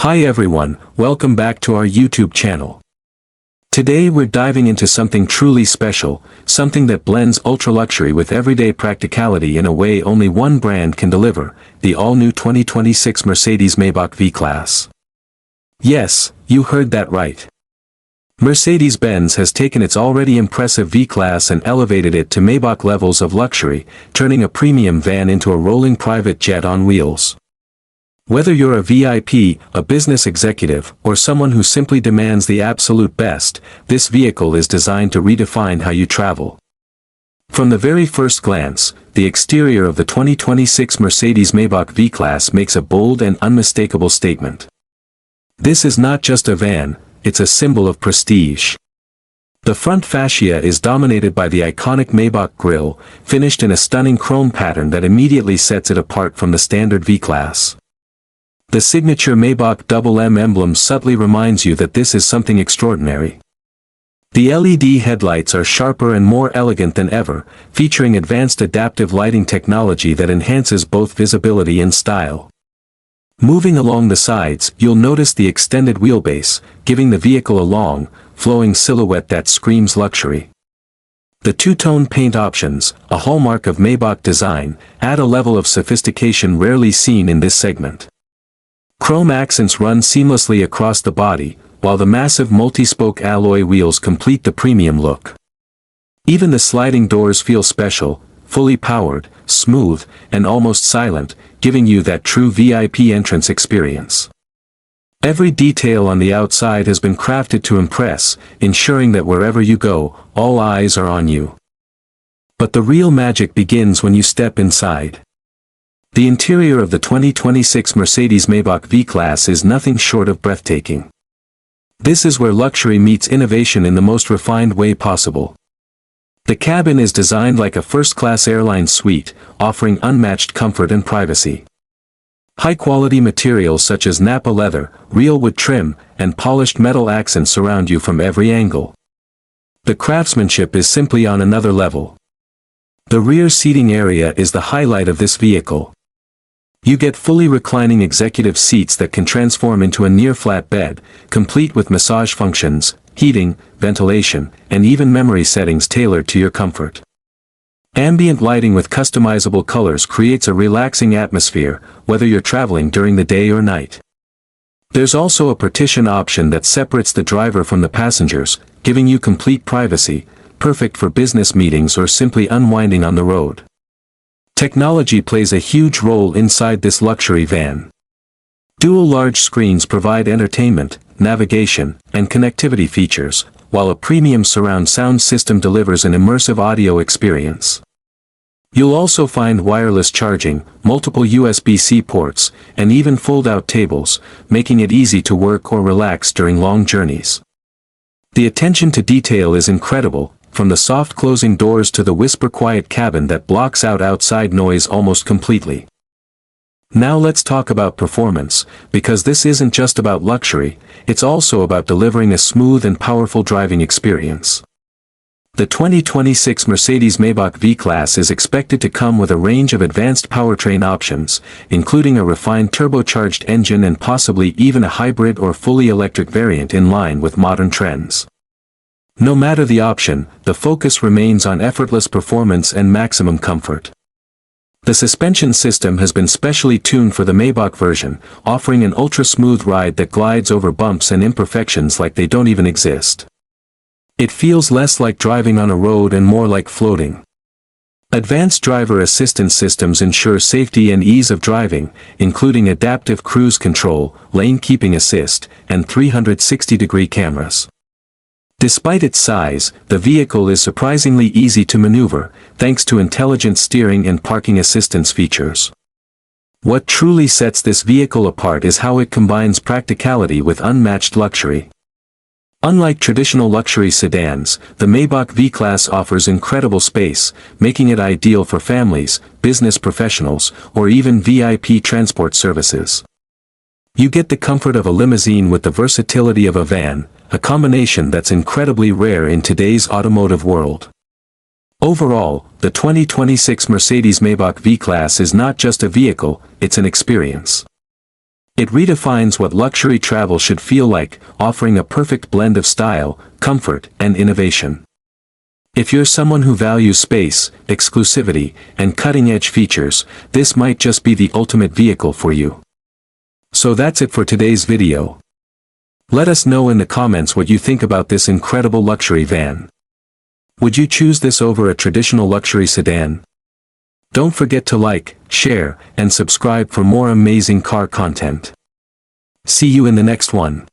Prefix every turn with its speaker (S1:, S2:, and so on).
S1: Hi everyone, welcome back to our YouTube channel. Today we're diving into something truly special, something that blends ultra-luxury with everyday practicality in a way only one brand can deliver, the all-new 2026 Mercedes-Maybach V-Class. Yes, you heard that right. Mercedes-Benz has taken its already impressive V-Class and elevated it to Maybach levels of luxury, turning a premium van into a rolling private jet on wheels. Whether you're a VIP, a business executive, or someone who simply demands the absolute best, this vehicle is designed to redefine how you travel. From the very first glance, the exterior of the 2026 Mercedes-Maybach V-Class makes a bold and unmistakable statement. This is not just a van, it's a symbol of prestige. The front fascia is dominated by the iconic Maybach grille, finished in a stunning chrome pattern that immediately sets it apart from the standard V-Class. The signature Maybach M emblem subtly reminds you that this is something extraordinary. The LED headlights are sharper and more elegant than ever, featuring advanced adaptive lighting technology that enhances both visibility and style. Moving along the sides, you'll notice the extended wheelbase, giving the vehicle a long, flowing silhouette that screams luxury. The two-tone paint options, a hallmark of Maybach design, add a level of sophistication rarely seen in this segment. Chrome accents run seamlessly across the body, while the massive multi-spoke alloy wheels complete the premium look. Even the sliding doors feel special, fully powered, smooth, and almost silent, giving you that true VIP entrance experience. Every detail on the outside has been crafted to impress, ensuring that wherever you go, all eyes are on you. But the real magic begins when you step inside. The interior of the 2026 Mercedes-Maybach V-Class is nothing short of breathtaking. This is where luxury meets innovation in the most refined way possible. The cabin is designed like a first-class airline suite, offering unmatched comfort and privacy. High-quality materials such as Napa leather, real wood trim, and polished metal accents surround you from every angle. The craftsmanship is simply on another level. The rear seating area is the highlight of this vehicle. You get fully reclining executive seats that can transform into a near-flat bed, complete with massage functions, heating, ventilation, and even memory settings tailored to your comfort. Ambient lighting with customizable colors creates a relaxing atmosphere, whether you're traveling during the day or night. There's also a partition option that separates the driver from the passengers, giving you complete privacy, perfect for business meetings or simply unwinding on the road. Technology plays a huge role inside this luxury van. Dual large screens provide entertainment, navigation, and connectivity features, while a premium surround sound system delivers an immersive audio experience. You'll also find wireless charging, multiple USB-C ports, and even fold-out tables, making it easy to work or relax during long journeys. The attention to detail is incredible, from the soft closing doors to the whisper-quiet cabin that blocks out outside noise almost completely. Now let's talk about performance, because this isn't just about luxury, it's also about delivering a smooth and powerful driving experience. The 2026 Mercedes-Maybach V-Class is expected to come with a range of advanced powertrain options, including a refined turbocharged engine and possibly even a hybrid or fully electric variant in line with modern trends. No matter the option, the focus remains on effortless performance and maximum comfort. The suspension system has been specially tuned for the Maybach version, offering an ultra-smooth ride that glides over bumps and imperfections like they don't even exist. It feels less like driving on a road and more like floating. Advanced driver assistance systems ensure safety and ease of driving, including adaptive cruise control, lane keeping assist, and 360-degree cameras. Despite its size, the vehicle is surprisingly easy to maneuver, thanks to intelligent steering and parking assistance features. What truly sets this vehicle apart is how it combines practicality with unmatched luxury. Unlike traditional luxury sedans, the Maybach V-Class offers incredible space, making it ideal for families, business professionals, or even VIP transport services. You get the comfort of a limousine with the versatility of a van, a combination that's incredibly rare in today's automotive world. Overall, the 2026 Mercedes-Maybach V-Class is not just a vehicle, it's an experience. It redefines what luxury travel should feel like, offering a perfect blend of style, comfort, and innovation. If you're someone who values space, exclusivity, and cutting-edge features, this might just be the ultimate vehicle for you. So that's it for today's video. Let us know in the comments what you think about this incredible luxury van. Would you choose this over a traditional luxury sedan? Don't forget to like, share, and subscribe for more amazing car content. See you in the next one.